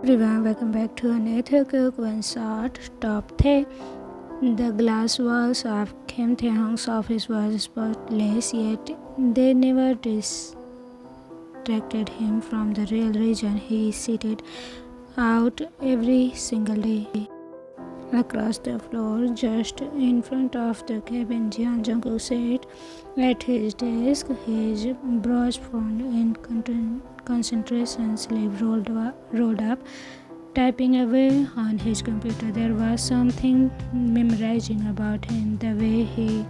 Everyone, welcome back to another Taekook one shot top 10. The glass walls of Kim Taehyung's office was spotless, yet they never distracted him from the real reason he seated out every single day. Across the floor, just in front of the cabin, Jungkook sat at his desk, his brows frowned in concentration, sleeve rolled up, typing away on his computer. There was something memorizing about him, the way he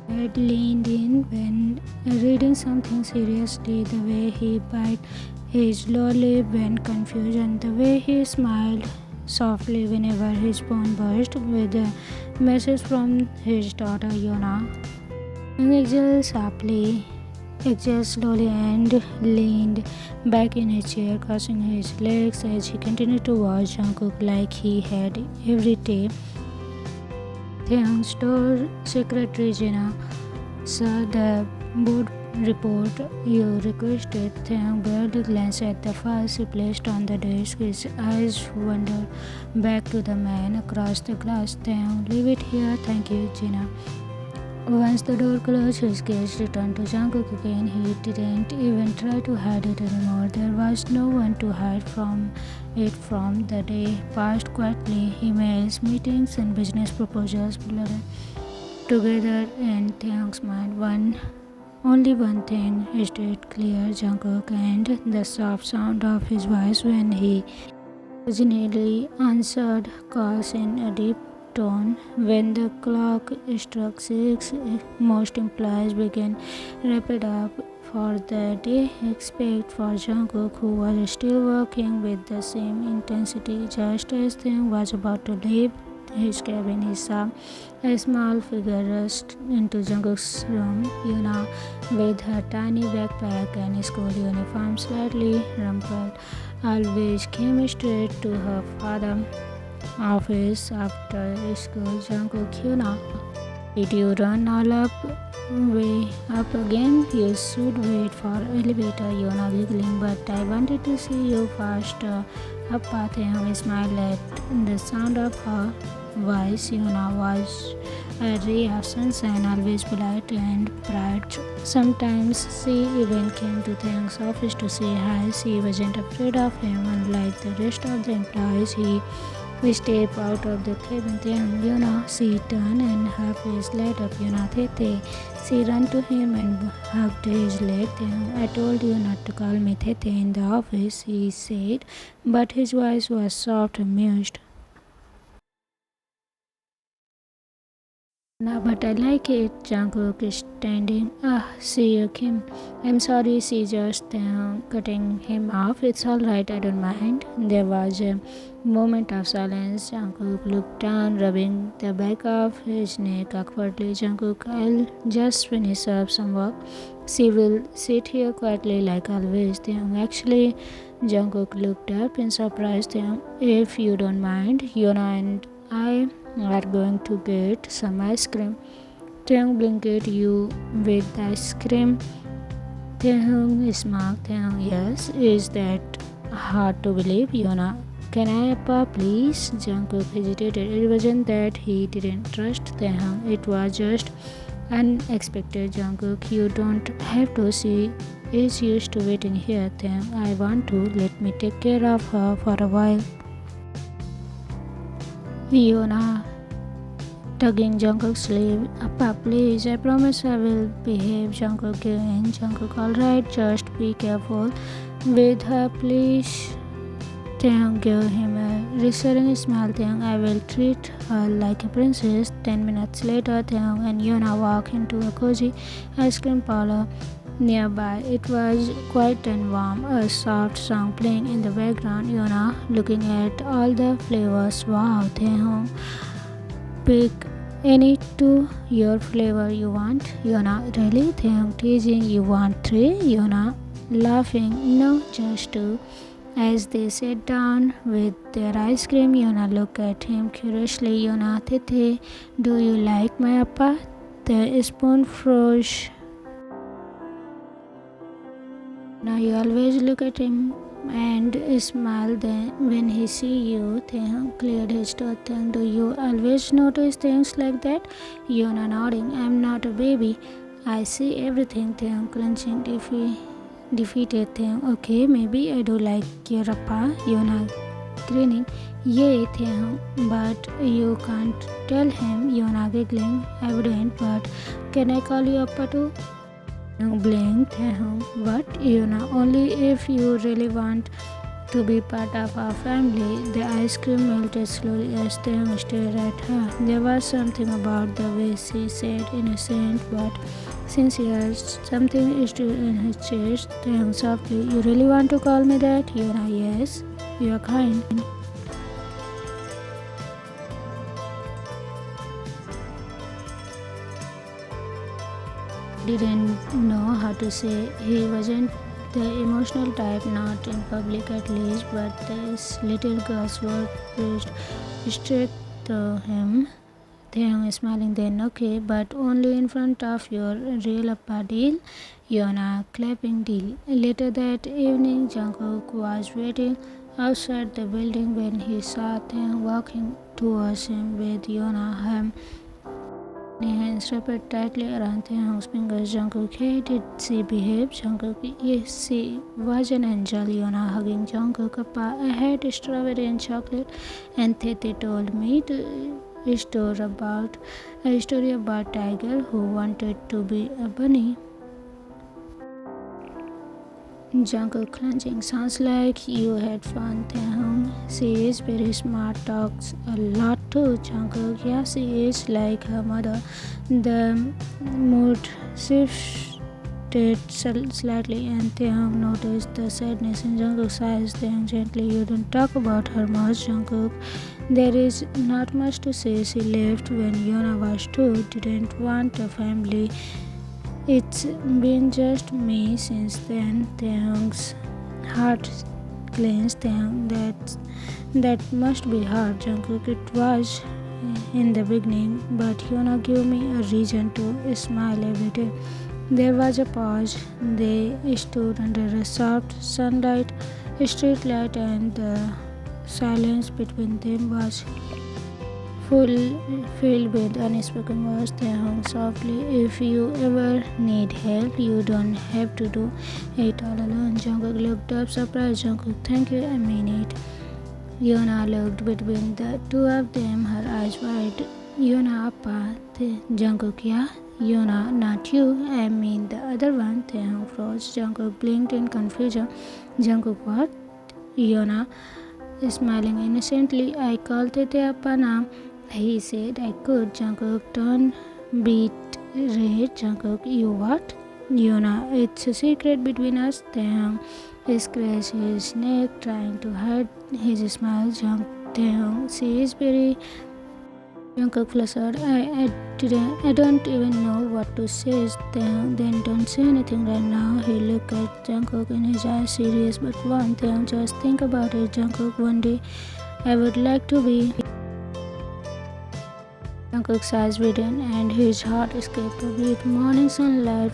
had leaned in when reading something seriously, the way he bit his lower lip when confused, and the way he smiled softly whenever his phone buzzed with a message from his daughter Yoona. He exhaled slowly and leaned back in his chair, crossing his legs as he continued to watch Jungkook like he had every day. Taehyung's store secretary Jina saw the board report you requested. Taehyung barely glanced at the files he placed on the desk. His eyes wandered back to the man across the glass. Taehyung, leave it here. Thank you, Jina. Once the door closed, his gaze returned to Jungkook again. He didn't even try to hide it anymore. There was no one to hide from it from the day passed quietly. Emails, meetings, and business proposals blurred together in Taehyung's mind. Only one thing stayed clear, Jungkook, and the soft sound of his voice when he occasionally answered calls in a deep tone. When the clock struck 6, most employees began wrapping up for the day, except for Jungkook, who was still working with the same intensity. Just as Taehyung was about to leave his cabin, he saw a small figure rush into Jungkook's room. Yoona, with her tiny backpack and school uniform slightly rumpled, always came straight to her father's office after school. Jungkook, Yoona, did you run all way up again? You should wait for elevator, Yoona giggling, but I wanted to see you faster. Appa, Taehyung smiled at the sound of her voice. Yoona was a ray of sunshine, always polite and bright. Sometimes she even came to Taehyung's office to say hi. She wasn't afraid of him, unlike the rest of the employees. We step out of the cabin. Taehyung, Yoona, she turned and her face lit up. Yoona, TaeTae. She ran to him and hugged his leg. Taehyung, I told you not to call me TaeTae in the office, he said, but his voice was soft, amused. No, but I like it. Jungkook is standing. See you, Kim. I'm sorry, she just cutting him off. It's alright, I don't mind. There was a moment of silence. Jungkook looked down, rubbing the back of his neck awkwardly. Jungkook, I'll just finish up some work. She will sit here quietly like always. Actually, Jungkook looked up in surprise. If you don't mind, Yoona and I are going to get some ice cream. Taehyung blinked at you with the ice cream. Taehyung smiled. Taehyung, yes, is that hard to believe, Yoona? Can I, Appa, please? Jungkook hesitated. It wasn't that he didn't trust Taehyung. It was just unexpected. Jungkook, you don't have to. She is used to waiting here. Taehyung, I want to. Let me take care of her for a while. Yoona, tugging Jungkook's sleeve. Appa, please, I promise I will behave. Jungkook gave in. Jungkook, alright, just be careful with her, please. Taehyung gave him a reassuring smile. Taehyung, I will treat her like a princess. 10 minutes later, Taehyung and Yoona walked into a cozy ice cream parlor nearby. It was quiet and warm, a soft song playing in the background. Yoona, looking at all the flavors. Wow, Taehyung, pick any two your flavor you want. Yoona, really? Taehyung teasing, you want 3? Yoona, laughing, no, just 2. As they sat down with their ice cream, Yoona looked at him curiously. Yoona, TaeTae, do you like my Appa? The spoon froze. Now you always look at him and smiled. Then when he see you, Taehyung cleared his throat. Do you always notice things like that? Yoona nodding. I'm not a baby. I see everything. Taehyung clenching defeated. Taehyung, okay, maybe I do like your Appa. Yoona grinning. Yay, Taehyung, but you can't tell him. Yoona giggling. I wouldn't, but can I call you Appa too? Blinked. But only if you really want to be part of our family. The ice cream melted slowly as Taehyung stared at her. There was something about the way she said innocent but sincere. Something stood in his chest. Taehyung softly, you really want to call me that? Yes. You are kind. Didn't know how to say. He wasn't the emotional type, not in public at least, but this little girls were pushed straight to him. Taehyung smiling then, okay, but only in front of your real Appa deal. Yoona clapping deal. Later that evening, Jungkook was waiting outside the building when he saw Taehyung walking towards him with Yoona. Hands wrapped tightly around Taehyung's fingers. Jungkook, hey, did she behave? Jungkook, yes, she was an angel. Yoona hugging Jungkook. Appa, I had strawberry and chocolate, and TaeTae told me a story about tiger who wanted to be a bunny. Jungkook clenching. Sounds like you had fun, Taehyung. She is very smart, talks a lot too. Jungkook, yeah, she is like her mother. The mood shifted slightly, and Taehyung noticed the sadness in Jungkook's eyes. Taehyung gently, you don't talk about her much, Jungkook. There is not much to say. She left when Yoona was 2, didn't want a family. It's been just me since then. Taehyung's heart clenched. That must be hard, Jungkook. It was in the beginning, but Hyuna gave me a reason to smile every day. There was a pause. They stood under a soft sunlight street light, and the silence between them was full filled with unspoken words. They hung softly. If you ever need help, you don't have to do it all alone. Jungkook looked up surprised. Jungkook, thank you, I mean it. Yoona looked between the two of them, her eyes wide. Yoona, Appa. Jungkook, yeah. Yoona, not you. I mean the other one. Taehyung froze. Jungkook blinked in confusion. Jungkook, what? Yoona, smiling innocently. I called TaeTae Appa now. He said I could. Jungkook turned beat red. Jungkook, you what? Yoona, it's a secret between us. Taehyung scratched his neck, trying to hide his smile. Taehyung, she is very. Jungkook flustered. I don't even know what to say. Then don't say anything right now. He looked at Jungkook in his eyes, serious but warm. Taehyung, just think about it. Jungkook, one day I would like to be. Jungkook's eyes widened and his heart escaped a beat. Morning sunlight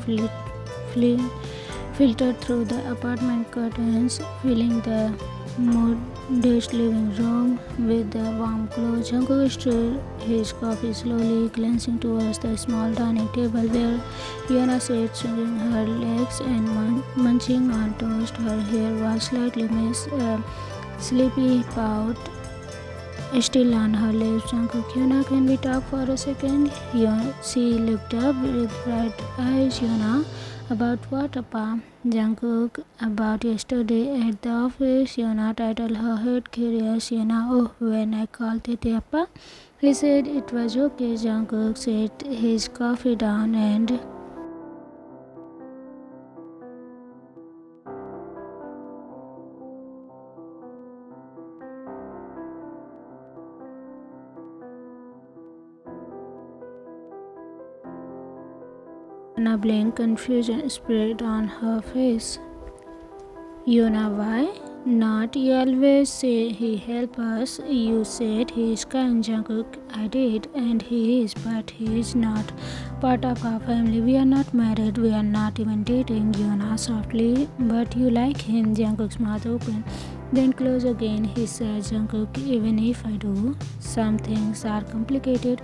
filtered through the apartment curtains, filling the modest living room with the warm glow. Jungkook stirred his coffee slowly, glancing towards the small dining table where Yoona sat, swinging her legs and munching on toast. Her hair was slightly messed, a sleepy pout still on her lips. Jungkook, Yoona, can we talk for a second? She looked up with bright eyes. Yoona, about what, Appa? Jungkook, about yesterday at the office. Yoona titled her head, curious. Yoona, oh, when I called TaeTae Appa? He said it was okay. Jungkook set his coffee down and blinked. Confusion spread on her face. Yoona, why? Not, you always say he helped us. You said he is kind, Jungkook. I did, and he is, but he is not part of our family. We are not married. We are not even dating. Yoona softly, but you like him. Jungkook's mouth open, then close again. He said, Jungkook, even if I do, some things are complicated,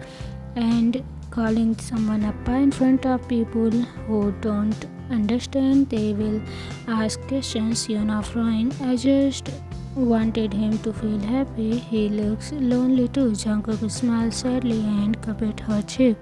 and calling someone Appa in front of people who don't understand, they will ask questions. You're not frying. I just wanted him to feel happy. He looks lonely too. Jungkook smiled sadly and cupped her cheek.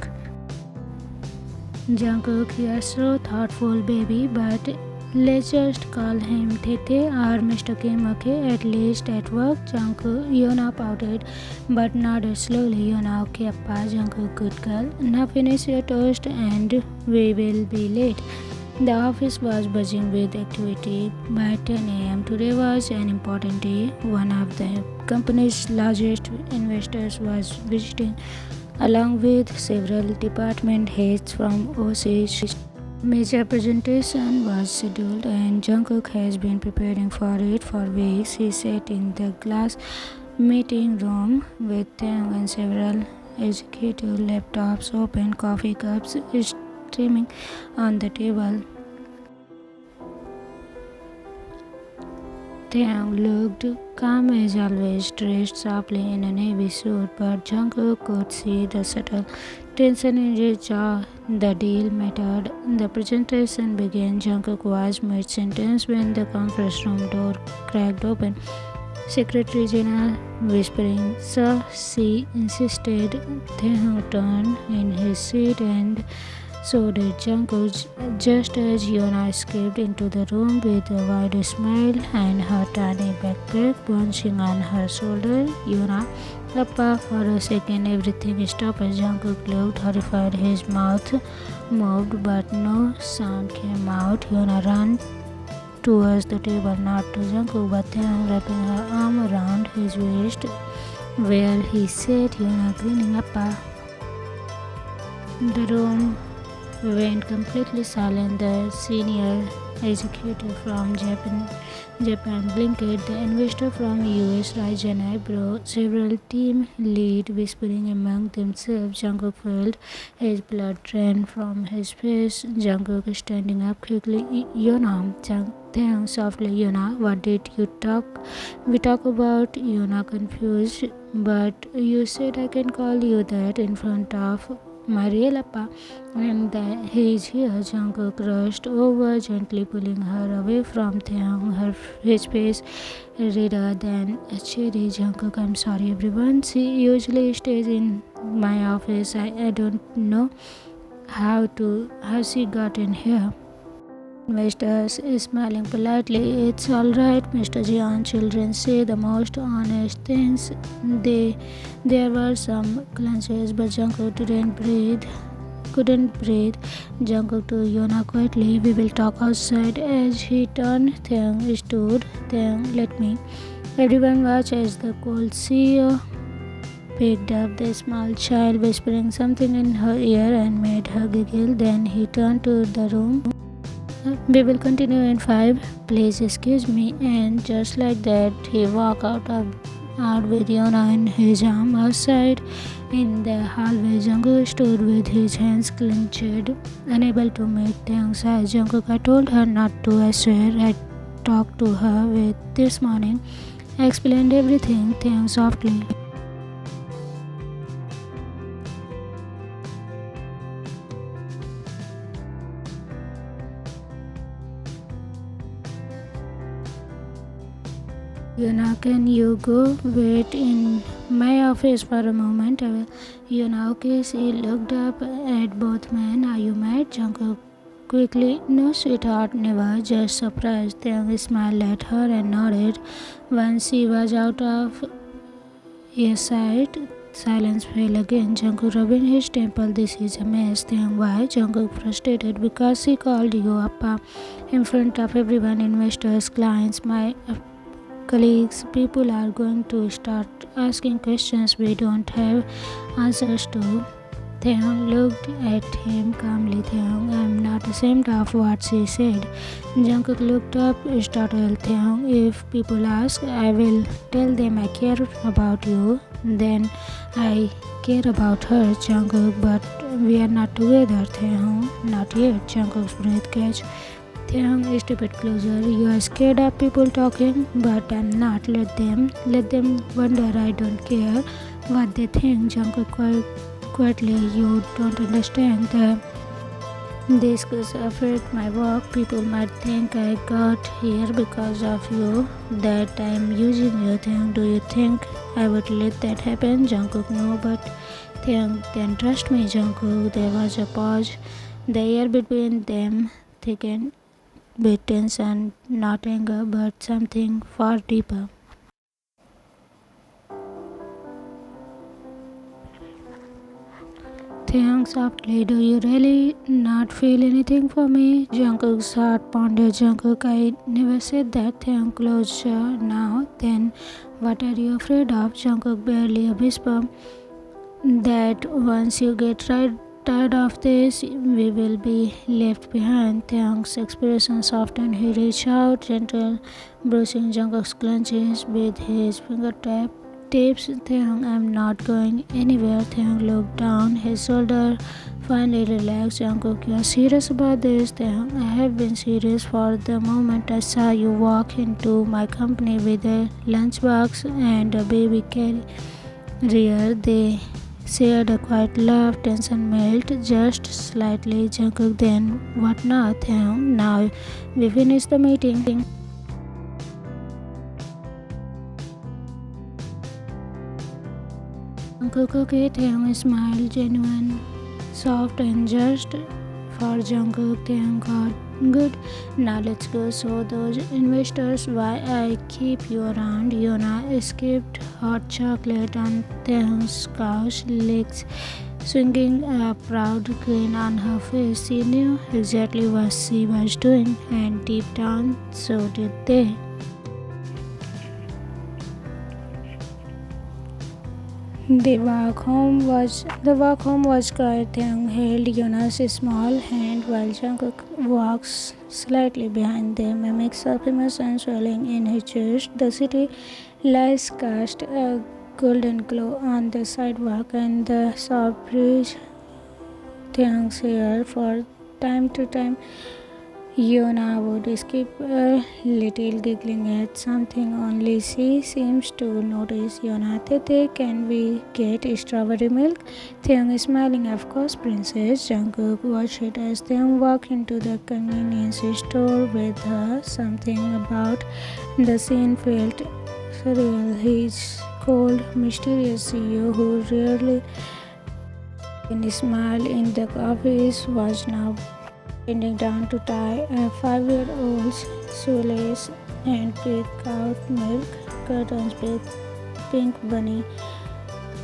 Jungkook, you are so thoughtful, baby, but let's just call him TaeTae or Mr. Kim, okay? At least at work, Jungkook, Yoona pouted, but nodded slowly. Yoona, okay, Appa, Jungkook, good girl. Now finish your toast and we will be late. The office was buzzing with activity by 10 a.m. Today was an important day. One of the company's largest investors was visiting, along with several department heads from overseas. Major presentation was scheduled and Jungkook has been preparing for it for weeks. He sat in the glass meeting room with Taehyung and several executive laptops open, coffee cups streaming on the table. Taehyung looked calm as always, dressed sharply in a navy suit, but Jungkook could see the subtle tension in his jaw. The deal mattered. The presentation began. Jungkook was mid-sentence when the conference room door cracked open. Secretary General whispering, Sir, she insisted. Taehyung turned in his seat and so did Jungkook, just as Yoona escaped into the room with a wide smile and her tiny backpack bouncing on her shoulder. Yoona, Appa, for a second everything stopped as Jungkook looked horrified. His mouth moved but no sound came out. Yoona ran towards the table, not to Jungkook but Taehyung, wrapping her arm around his waist where he sat. Yoona grinning. Appa. The room went completely silent. The senior executive from Japan blinked. The investor from US raised an eyebrow. Several team lead whispering among themselves. Jungkook felt his blood drain from his face. Jungkook standing up quickly. Yoona, Taehyung softly. Yoona, what did we talk about? Yoona confused. But you said I can call you that in front of my real Appa, and he is here. Jungkook rushed over, gently pulling her away from Taehyung. His face redder than a cherry. Jungkook, I'm sorry everyone. She usually stays in my office. I don't know how she got in here. Investors smiling politely. It's alright, Mr. Jian. Children say the most honest things. There were some clenches, but Jungkook couldn't breathe. Jungkook to Yoona quietly. We will talk outside. As he turned, Taehyung stood. Taehyung, let me. Everyone watched as the cold CEO picked up the small child, whispering something in her ear and made her giggle. Then he turned to the room. We will continue in 5. Please excuse me. And just like that, he walked out with Yoona in his arm. Outside in the hallway, Jungkook stood with his hands clenched, unable to meet Taehyung's eyes. Jungkook, I told her not to. I swear I talked to her with this morning. I explained everything. Taehyung softly. Yoona, can you go wait in my office for a moment? I will. Yoona, okay. She looked up at both men. Are you mad? Jungkook quickly. No, sweetheart, never. Just surprised. Taehyung smiled at her and nodded. Once she was out of earsight, silence fell again. Jungkook rubbing his temple. This is a mess. Taehyung, why? Jungkook frustrated. Because she called you Appa in front of everyone, investors, clients, my colleagues. People are going to start asking questions we don't have answers to. Taehyung looked at him calmly. Taehyung, I'm not ashamed of what she said. Jungkook looked up, startled. Taehyung, if people ask, I will tell them I care about you. Then I care about her, Jungkook, but we are not together, Taehyung. Not yet. Jungkook's breath catch. Taehyung, step it closer. You are scared of people talking, but I'm not. Let them wonder. I don't care what they think. Jungkook quietly, you don't understand. This could affect my work. People might think I got here because of you, that I'm using you. Taehyung, do you think I would let that happen? Jungkook, no, but Taehyung, then trust me, Jungkook. There was a pause. The air between them thickened with tension, not anger, but something far deeper. Taehyung softly, do you really not feel anything for me? Jungkook's heart pounded. Jungkook, I never said that. Taehyung closer now. Then what are you afraid of? Jungkook, barely a whisper. That once you get tired of this, we will be left behind. Taehyung's expression softened. He reached out, gentle, brushing Jungkook's clenches with his fingertips. Taehyung, I'm not going anywhere. Taehyung looked down, his shoulder finally relaxed. Jungkook, you are serious about this? Taehyung, I have been serious for the moment I saw you walk into my company with a lunchbox and a baby carrier. They shared a quiet laugh, tension melted just slightly. Jungkook, then what now? Taehyung, now we finish the meeting. Jungkook, okay. Taehyung smiled, genuine, soft and just for Jungkook. Taehyung got good. Now let's go show those investors why I keep you around. Yoona skipped hot chocolate on Taehyung's couch, legs swinging, a proud grin on her face. She knew exactly what she was doing, and deep down, so did they. The walk home was quiet. Taehyung held Yoona's small hand while Jungkook walks slightly behind them, a mix of emotion swelling in his chest. The city lights cast a golden glow on the sidewalk, and the soft breeze Taehyung's hair. For time to time, Yoona would skip a little, giggling at something only she seems to notice. Yoona, TaeTae, can we get strawberry milk? Taehyung smiling, of course, princess. Jungkook watched it as Taehyung walked into the convenience store with her. Something about the scene felt surreal. His cold, mysterious CEO, who rarely smiled in the office, was now bending down to tie a 5-year-old's shoelace and pick out milk cartons with pink bunny.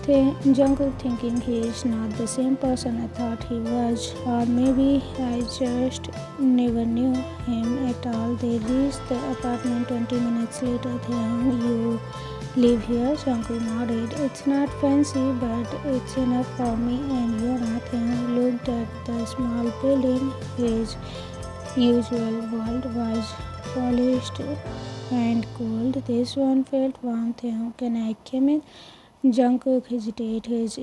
Jungkook thinking he is not the same person I thought he was, or maybe I just never knew him at all. They reached the apartment 20 minutes later. Taehyung, you live here? Jungkook nodded. It's not fancy, but it's enough for me and Yoona. Taehyung looked at the small building. His usual world was polished and cold. This one felt warm. Taehyung, can I come in? Jungkook hesitated. His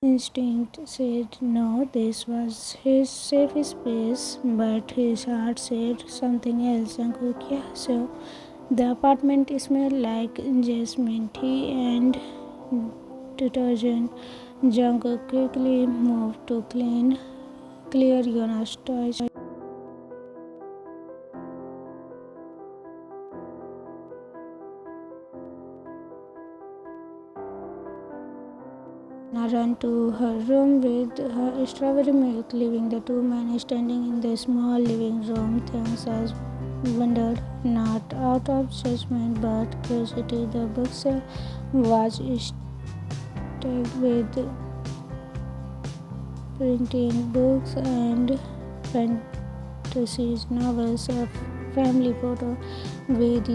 instinct said no, this was his safe space, but his heart said something else. Jungkook, yeah, so the apartment smelled like jasmine tea and detergent. Jungkook quickly moved to clear Yoona's toys. Yoona ran to her room with her strawberry milk, leaving the two men standing in the small living room. Taehyung wondered, not out of judgment but curiosity. The bookshelf was stacked with printed books and fantasy novels, a family photo with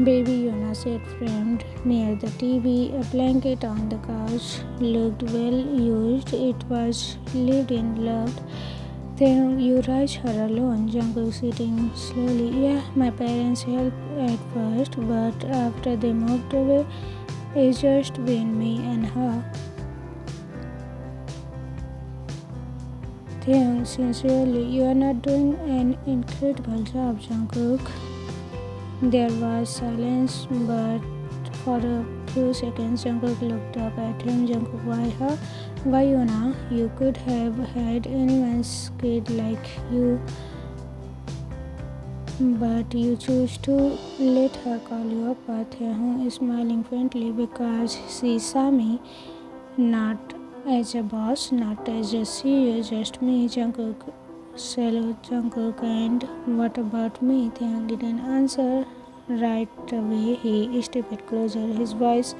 Baby Yona sat framed near the TV. A blanket on the couch looked well used. It was lived in, loved. Then you raise her alone, Jungkook sitting slowly. Yeah, my parents helped at first, but after they moved away, it's just been me and her. Taehyung, sincerely, you are not doing an incredible job, Jungkook. There was silence, but for a few seconds, Jungkook looked up at him. Jungkook, why her? Why Yoona? You could have had anyone's kid like you, but you choose to let her call you Appa. Taehyung is smiling faintly because she saw me, not as a boss, not as a CEO, just me. Jungkook, shallow Jungkook, and what about me? Taehyung didn't answer right away. He stepped closer, his voice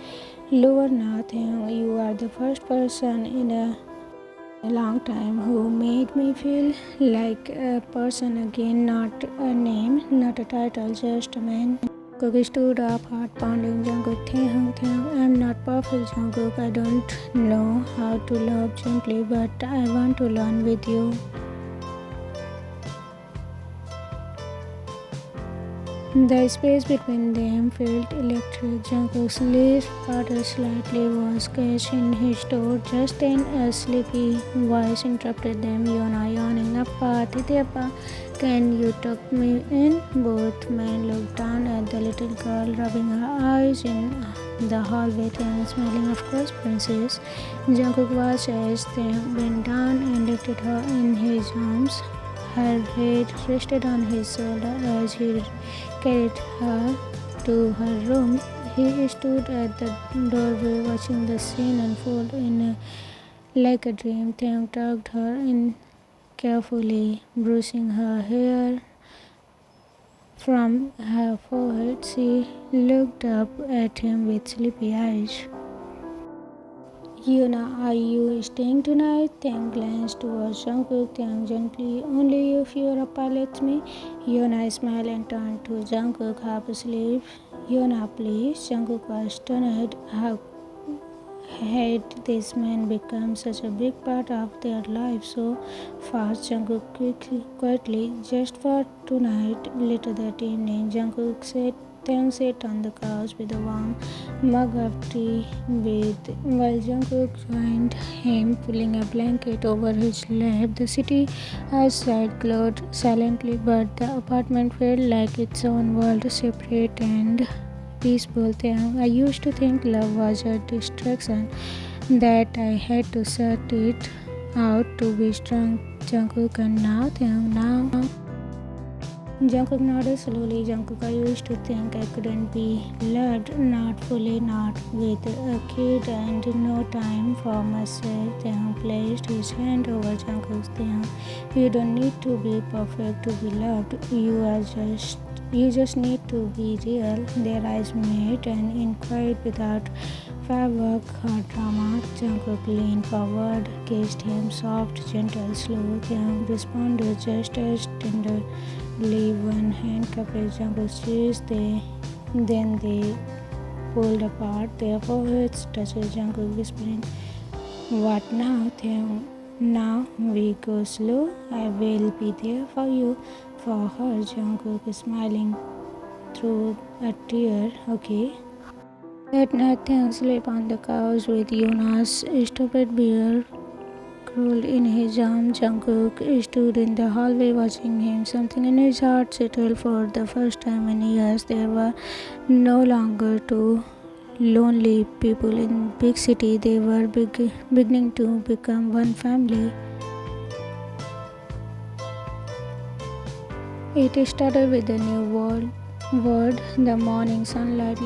lower now. Taehyung, you are the first person in a long time who made me feel like a person again, not a name, not a title, just a man. Jungkook stood up, heart pounding. Jungkook, Taehyung, I'm not perfect, Jungkook. I don't know how to love gently, but I want to learn with you. The space between them felt electric. Jungkook's lips parted slightly, was caged in his throat. Just then, a sleepy voice interrupted them. Yoona yawning. Appa, Appa, can you tuck me in? Both men looked down at the little girl, rubbing her eyes in the hallway. Taehyung smiling, of course, princess. Jungkook watched as they bent down and lifted her in his arms. Her head rested on his shoulder as he carried her to her room. He stood at the doorway watching the scene unfold like a dream. Taehyung tugged her in carefully, brushing her hair from her forehead. She looked up at him with sleepy eyes. Yoona, are you staying tonight? Taehyung glanced towards Jungkook. Taehyung gently, only if your Appa lets me. Yoona smiled and turned to Jungkook, half asleep. Yoona, please. Jungkook was stunned. How had this man become such a big part of their life so fast? Jungkook quietly, just for tonight. Later that evening, Jungkook said Taehyung sat on the couch with a warm mug of tea while Jungkook joined him, pulling a blanket over his lap. The city outside glowed silently, but the apartment felt like its own world, separate and peaceful. Taehyung, I used to think love was a distraction, that I had to shut it out to be strong. Jungkook, and now Taehyung, now. Jungkook nodded slowly. Jungkook, I used to think I couldn't be loved, not fully, not with a kid and no time for myself. Taehyung placed his hand over Jungkook's. Taehyung, you don't need to be perfect to be loved. You just need to be real. Their eyes met, and in quiet, without firework or drama, Jungkook leaned forward, kissed him, soft, gentle, slow. Taehyung responded just as tender. Leave one hand cupped Jungkook's chest. Then they pulled apart. Their foreheads touched. Jungkook whispering, what now? Taehyung, now we go slow. I will be there for you. For her, Jungkook smiling through a tear. Okay. That night, Taehyung slept on the couch with Yoona's stupid beard curled in his arms. Jungkook stood in the hallway watching him. Something in his heart settled for the first time in years. There were no longer two lonely people in big city. They were beginning to become one family. It started with a new word. The morning sunlight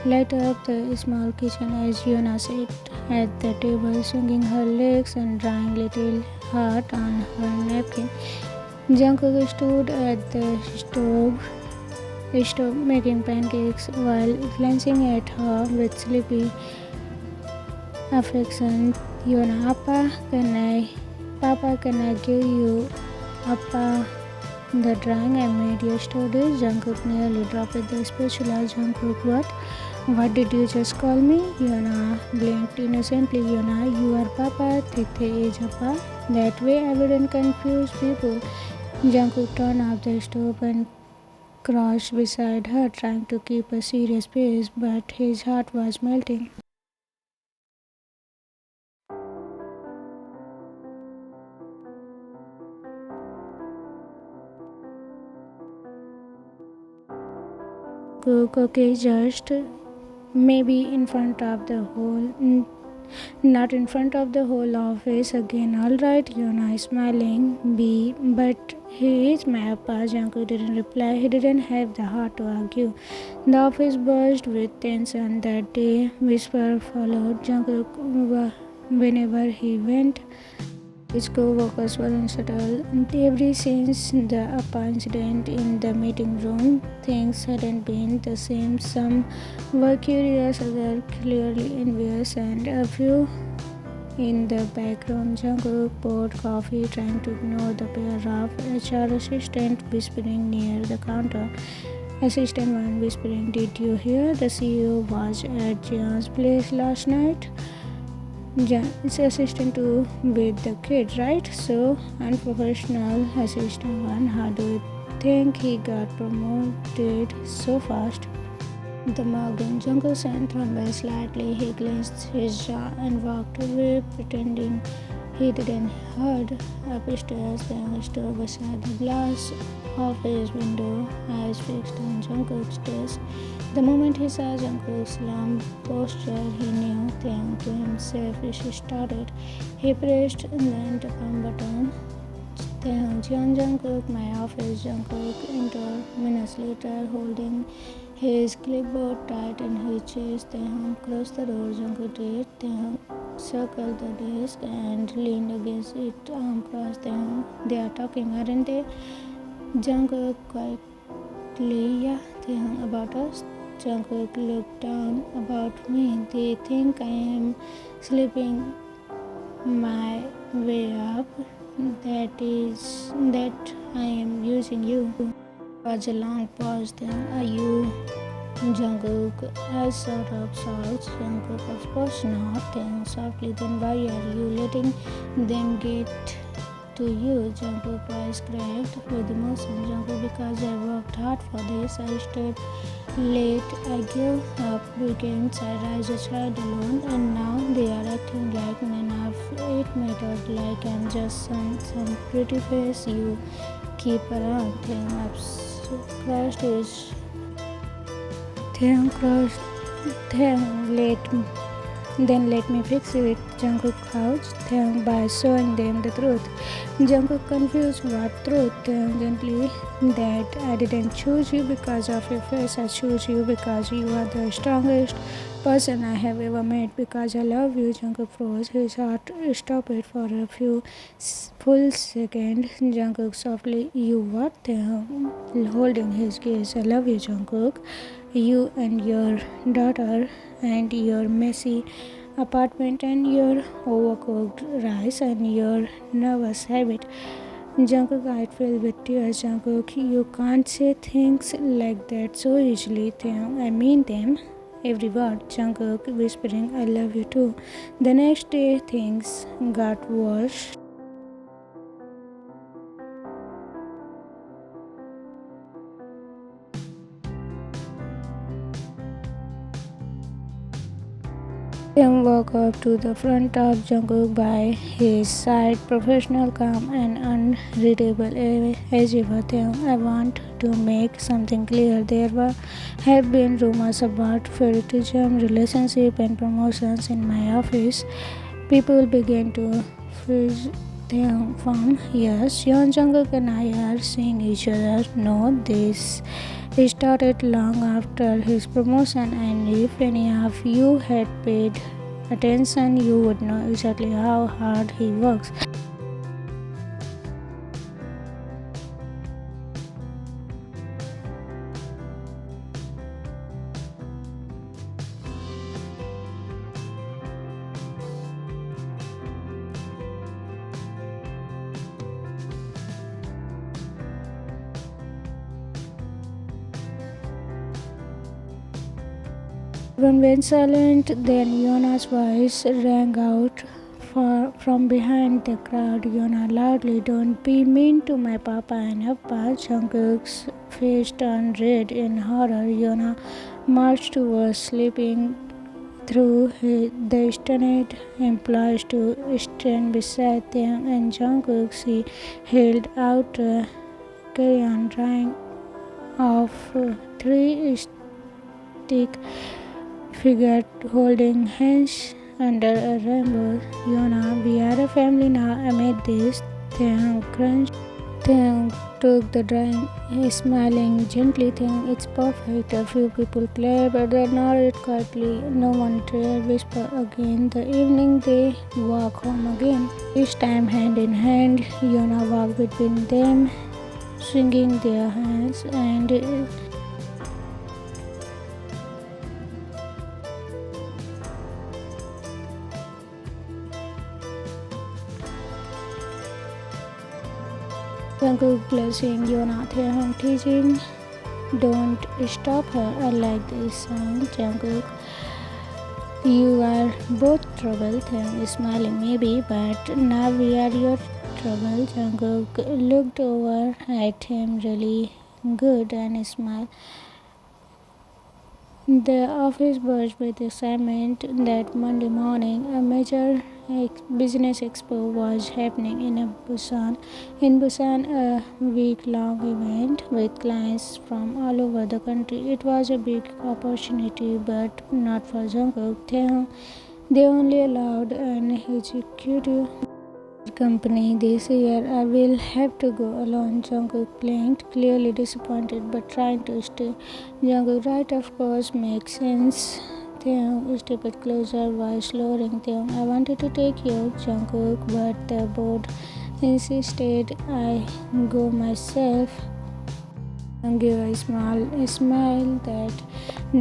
light up the small kitchen as Yoona sat at the table, swinging her legs and drying little heart on her napkin. Jungkook stood at the stove making pancakes while glancing at her with sleepy affection. Yoona, Papa, can I give you Appa The drawing I made yesterday. Jungkook nearly dropped the spatula. Jungkook, what? What did you just call me? Yoona blinked innocently. Yoona, you are Papa. TaeTae is Appa. That way I wouldn't confuse people. Jungkook turned off the stove and crouched beside her, trying to keep a serious pace, but his heart was melting. Cook, okay, just maybe in front of the whole, not in front of the whole office again. All right, Yuna is smiling. B, but he is my Appa. Jungkook didn't reply. He didn't have the heart to argue. The office buzzed with tension that day. Whisper followed Jungkook whenever he went. His co-workers were unsettled. Ever since the Appa incident in the meeting room, things hadn't been the same. Some were curious, others clearly envious, and a few in the background. Jungkook poured coffee, trying to ignore the pair of HR assistant whispering near the counter. Assistant 1 whispering, did you hear the CEO was at Jian's place last night? It's assistant 2 with the kid, right? So unprofessional. Assistant 1, how do you think he got promoted so fast? The Morgan Jungle sent Thornby slightly. He clenched his jaw and walked away, pretending he didn't heard. Upstairs, the stood beside the glass of his window, eyes fixed on Jungkook's desk. The moment he saw Jungkook's slumped posture, he knew Taehyung to himself she started. He pressed the intercom button. Taehyung, Jungkook, my office. Jungkook entered minutes later, holding his clipboard tight in his chest. Taehyung closed the door. Jungkook did. Taehyung circled the desk and leaned against it, arm crossed. Taehyung, they are talking, aren't they? Jungkook quietly, yeah. Taehyung, about us? Jungkook looked down. About me. They think I am sleeping my way up. That I am using you. Was a long pause. Then, are you Jungkook? I sort of shouts. Jungkook, of course not. Then softly, then why are you letting them get to you? Jungkook voice cracked with emotion. Jungkook, because I worked hard for this. I stayed late. I gave up weekends. I raised a child alone, and now they are acting like none of it mattered. Like I'm just some pretty face you keep around. Crushed his crushed. Then let me fix it. Jungkook couched Taehyung by showing them the truth. Jungkook confused, what truth? Taehyung gently, that I didn't choose you because of your face. I choose you because you are the strongest person I have ever met. Because I love you. Jungkook froze. His heart stopped for a few full seconds. Jungkook softly, you what? Taehyung holding his gaze. I love you, Jungkook. You and your daughter and your messy apartment and your overcooked rice and your nervous habit. Jungkook, I feel with tears. Jungkook, you can't say things like that so easily. I mean them. Every word. Jungkook whispering, I love you too. The next day things got worse. Taehyung walked up to the front of Jungkook by his side, professional, calm, and unreadable as ever. Taehyung, I want to make something clear. There have been rumors about favoritism, relationship, and promotions in my office. People began to freeze Taehyung from, yes, Yeon Jungkook and I are seeing each other. No, this started long after his promotion, and if any of you had paid attention, you would know exactly how hard he works. Everyone went silent. Then Yona's voice rang out from behind the crowd. Yona loudly, "Don't be mean to my papa and Appa." Jungkook's face turned red in horror. Yona marched towards sleeping through the stunned employees to stand beside them and Jungkook. She held out a carry-on drawing of three stick figure holding hands under a rainbow. "Yona, we are a family now." Amid this, Taehyung crunched. Taehyung took the drawing, smiling gently. "Taehyung, it's perfect." A few people clapped, others nodded quietly. No one dared whisper again. The evening they walked home again. This time hand in hand, Yona walked between them, swinging their hands and Jungkook blessing Yona. Taehyung teaching, "Don't stop her." I like this song. Jungkook, "You are both trouble." Taehyung is smiling, "Maybe, but now we are your trouble." Jungkook looked over at him really good and smiled. The office buzzed with excitement. That Monday morning, a major business expo was happening in Busan. In Busan, a week-long event with clients from all over the country. It was a big opportunity, but not for Jungkook. They only allowed an executive company this year. "I will have to go alone." Jungkook blinked, clearly disappointed but trying to stay. Jungkook, "Right, of course, makes sense." Taehyung stepped closer, voice lowering. "Taehyung, I wanted to take you." Jungkook, "But the board insisted I go myself." Taehyung gave a smile that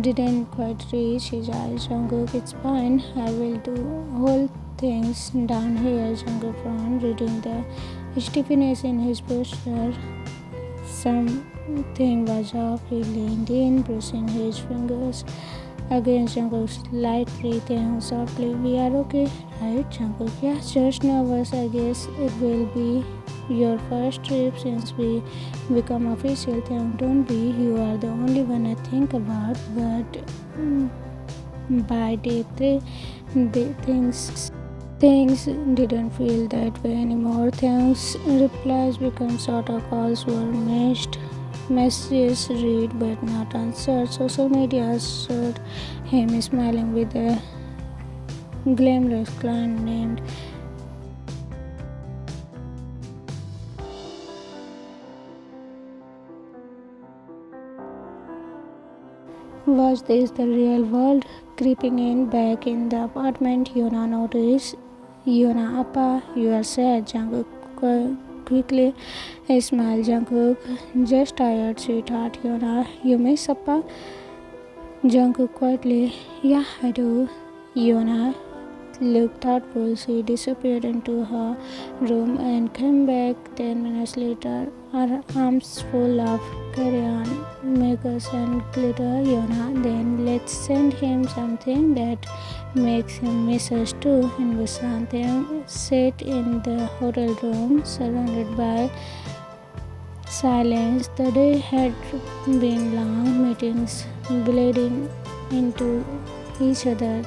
didn't quite reach his eyes. Jungkook, "It's fine. I will do whole things down here." Jungkook frowned, reading the stiffness in his posture. Something was off. He leaned in, brushing his fingers against Jungkook's lightly. Taehyung softly, "We are okay, right?" Jungkook, "Yeah, just nervous. I guess it will be your first trip since we become official." Taehyung, "Don't be. You are the only one I think about." But by day 3, things didn't feel that way anymore. Taehyung's replies became shorter. Calls were missed. Messages read but not answered. Social media showed him smiling with a glamorous client named Was this the real world? Creeping in back in the apartment, Yona noticed. "Yona, Appa, you are sad." Jungkook quickly smiled. Jungkook, "Just tired, sweetheart." Yona, "You miss Appa?" Jungkook quietly, "Yeah, I do." Yona looked thoughtful. She disappeared into her room and came back 10 minutes later, her arms full of carry-on, makers and glitter. "Yona, then let's send him something that makes him miss us too." In Busan, they sat in the hotel room, surrounded by silence. The day had been long, meetings bleeding into each other.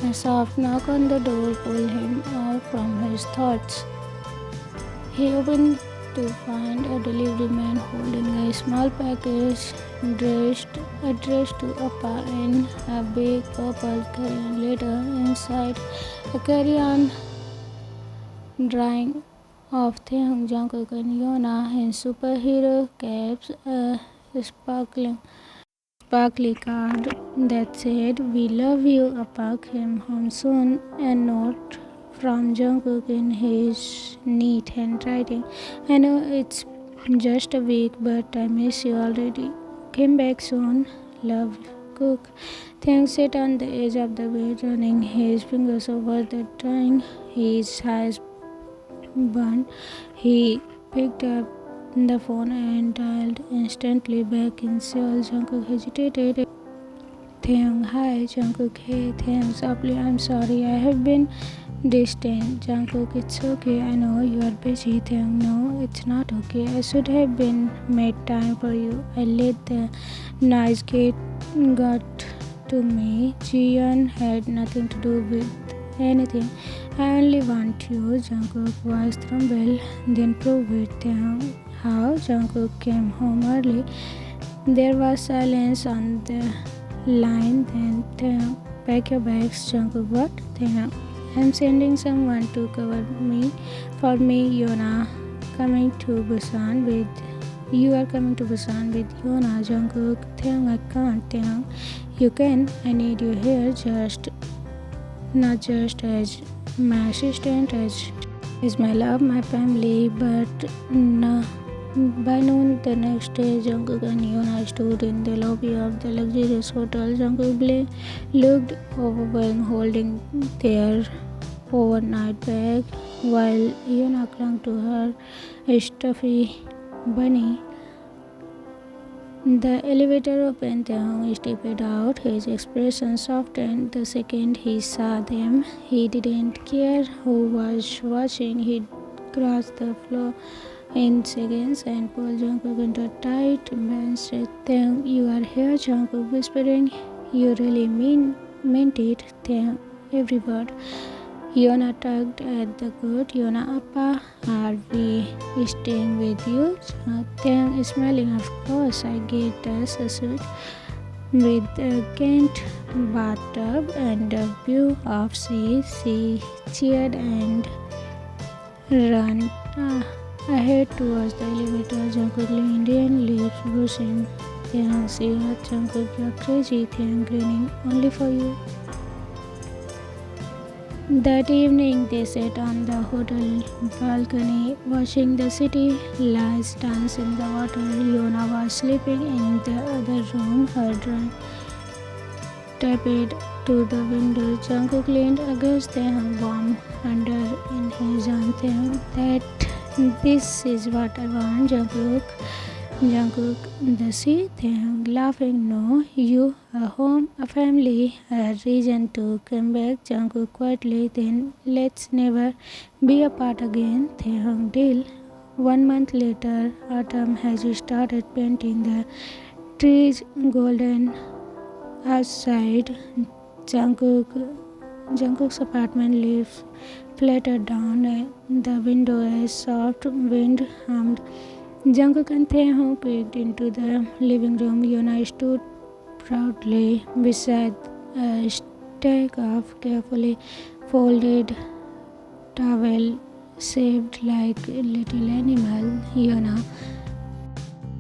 A soft knock on the door pulled him out from his thoughts. He opened to find a delivery man holding a small package addressed to Appa in a big purple carry-on letter. Inside, a carry-on drawing of Taehyung, Jungkook and Yona in superhero capes, a sparkly card that said, "We love you, Appa, came home soon." A note from Jungkook in his neat handwriting. "I know it's just a week, but I miss you already. Came back soon. Love, Cook." Taehyung sat on the edge of the bed, running his fingers over the drawing. His eyes bun. He picked up the phone and dialed instantly back in Seoul. Jungkook hesitated. Taehyung, hi. Jungkook, hey. Taehyung, softly, I'm sorry. I have been distant. Jungkook, it's okay. I know you are busy. Taehyung, no, it's not okay. I should have been made time for you. I let the noise got to me. Jiyeon had nothing to do with anything. I only want you. Jungkook voice trembled. Then prove it. Taehyung, how? Jungkook came home early. There was silence on the line. Then Taehyung, pack your bags. Jungkook, what? Taehyung, I'm sending someone to cover me for me, yoona. Coming to Busan with You are coming to Busan with yoona. Jungkook, Taehyung, I can't. Taehyung, you can. I need you here, not just as my assistant, as my love, my family. But no. By noon the next day, Jungkook and yoona stood in the lobby of the luxurious hotel. Jungkook looked overwhelmed, holding their overnight bag, while yoona clung to her stuffy bunny. The elevator opened. Taehyung stepped out. His expression softened the second he saw them. He didn't care who was watching. He crossed the floor in seconds and pulled Jungkook into a tight bench. Taehyung, you are here. Jungkook whispering, you really meant it. Taehyung, every word. yoona tugged at the coat. yoona, Appa, are we staying with you? Taehyung smiling, of course. I get us a suite with a quaint bathtub and a view of sea. She cheered and ran ahead towards the elevator. Jungkook leaned in, lips bruising. Taehyung, see what? Jungkook, you're crazy. Taehyung grinning, only for you. That evening, they sat on the hotel balcony, watching the city lights dance in the water. yoona was sleeping in the other room, her drink tapped to the window. Jungkook leaned against Taehyung, warm under in his arm. Taehyung, this is what I want. Jungkook, the sea. Taehyung, laughing, no, you, a home, a family, a reason to come back. Jungkook quietly, then let's never be apart again. Taehyung, deal. 1 month later, autumn has started painting the trees golden outside. Jungkook's apartment leaves fluttered down the window as soft wind hummed. Jungkook and Taehyung peeked into the living room. yoona stood proudly beside a stack of carefully folded towel shaped like a little animal. yoona,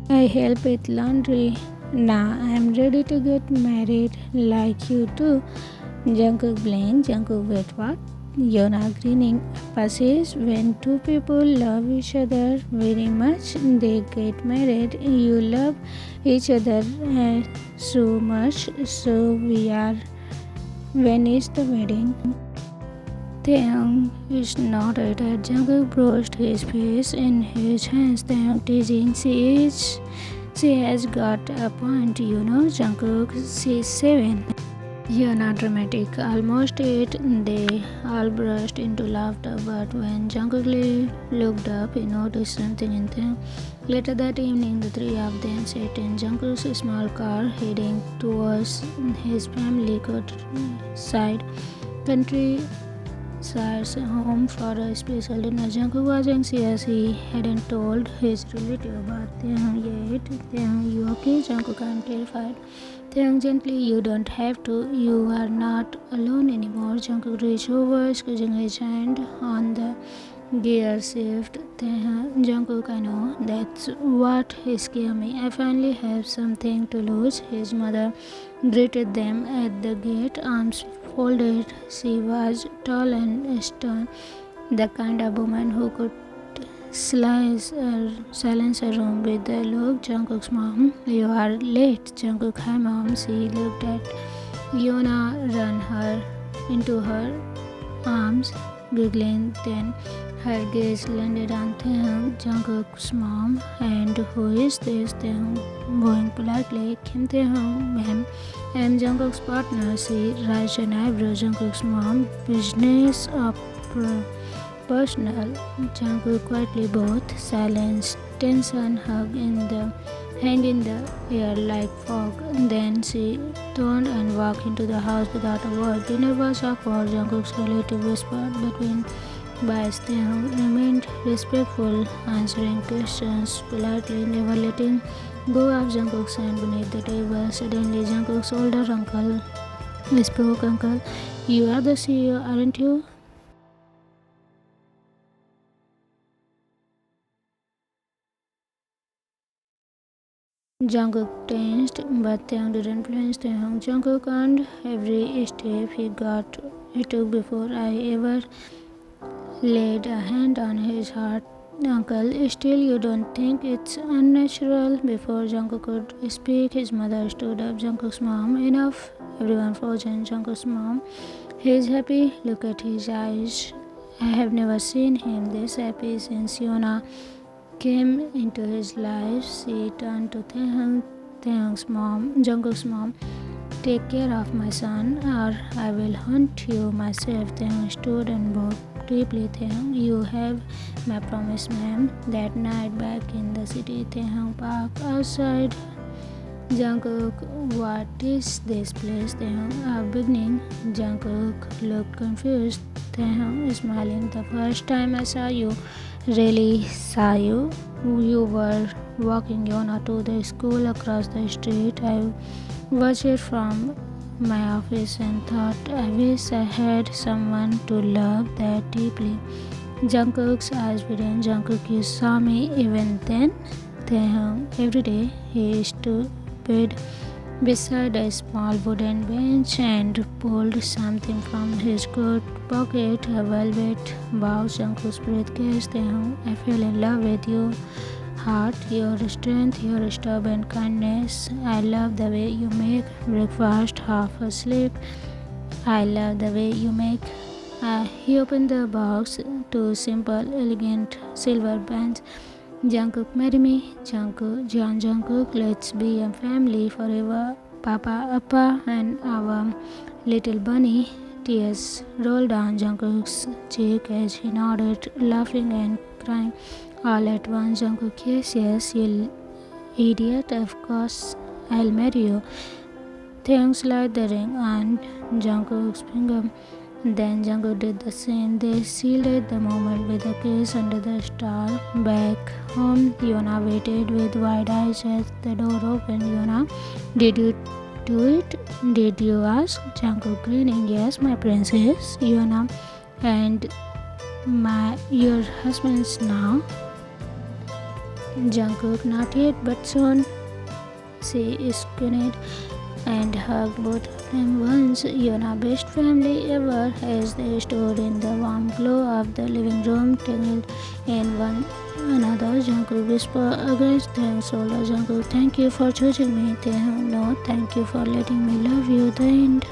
I help with laundry. Nah, I'm ready to get married like you too. Jungkook blinked. Jungkook, wait, what? yoona grinning. Appa says when two people love each other very much, they get married. You love each other so much, so we are. When is the wedding? Taehyung is nodded at Jungkook brushed his face in his hands. Taehyung teasing, she has got a point, you know. Jungkook, she's 7. yoona dramatic, almost 8. They all burst into laughter, but when Jungkook looked up, he noticed something in them. Later that evening, the three of them sat in Jungkook's small car, heading towards his family country side's home for a special dinner. Jungkook was anxious. He hadn't told his relative about Taehyung yet. Taehyung, you okay? Jungkook, I'm terrified. Taehyung gently, you don't have to. You are not alone anymore. Jungkook reached over, squeezing his hand on the gear shift. Jungkook, I know. That's what scared me. I finally have something to lose. His mother greeted them at the gate, arms folded. She was tall and stern, the kind of woman who could silence a room with a look. Jungkook's mom, you are late. Jungkook, hi mom. She looked at yoona, ran her into her arms, giggling. Then Her gaze landed on Taehyung, Jungkook's mom. And who is this? Taehyung, bowing politely. Kim Taehyung, ma'am. I'm Jungkook's partner. She raised an eyebrow. Jungkook's mom, business or personal? Jungkook quietly both. Silence, tension, hang in the air like fog. Then she turned and walked into the house without a word. Dinner was awkward. Jungkook's relative whispered between bites. Taehyung remained respectful, answering questions politely, never letting go of Jungkook's hand beneath the table. Suddenly, Jungkook's older uncle spoke. Uncle, you are the CEO, aren't you? Jungkook tensed, but Taehyung didn't flinch. Taehyung, Jungkook earned every step he took before I ever laid a hand on his heart. Uncle, still you don't think it's unnatural? Before Jungkook could speak, his mother stood up. Jungkook's mom, enough. Everyone frozen. Jungkook's mom, he's happy. Look at his eyes. I have never seen him this happy since Yoona came into his life. She turned to Jungkook's mom. Take care of my son, or I will hunt you myself. Taehyung stood and bowed deeply. Taehyung, you have my promise, ma'am. That night back in the city, Taehyung Park outside. Jungkook, what is this place? Taehyung, a beginning. Jungkook looked confused. Taehyung smiling. The first time I saw you, really saw you. You were walking Yona to the school across the street. I watched it from my office and thought, I wish I had someone to love that deeply. Jungkook's eyes widened. Jungkook, you saw me even then? Taehyung, every day he stood beside a small wooden bench and pulled something from his coat pocket, a velvet box. Jungkook's breath catched. Taehyung, I fell in love with you. Heart, your strength, your stubborn kindness. I love the way you make breakfast half asleep. I love the way you make. He opened the box. Two simple, elegant silver bands. Jungkook, marry me. Jungkook, let's be a family forever. Papa, Appa, and our little bunny. Tears rolled down Jungkook's cheek as he nodded, laughing and crying all at once. Jungkook, yes, yes, you idiot, of course I'll marry you. Taehyung slid the ring on Jungkook's finger. Then Jungkook did the same. They sealed the moment with a kiss under the star. Back home, Yoona waited with wide eyes as the door opened. Yoona, did you do it? Did you ask? Jungkook grinning. Yes, my princess. Yoona, and your husband's now? Jungkook, not yet, but soon. She squinted and hugged both of them once. Yoona, best family ever. As they stood in the warm glow of the living room, tangled in one another, Jungkook whispered against Taehyung's shoulder. Jungkook, thank you for choosing me. Taehyung, no, thank you for letting me love you. The end.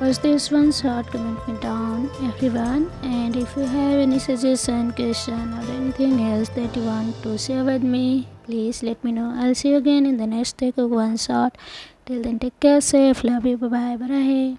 Was this one short? Comment me down, everyone. And if you have any suggestion, question, or anything else that you want to share with me, please let me know. I'll see you again in the next Taekook one shot. Till then, take care, safe, love you, bye bye.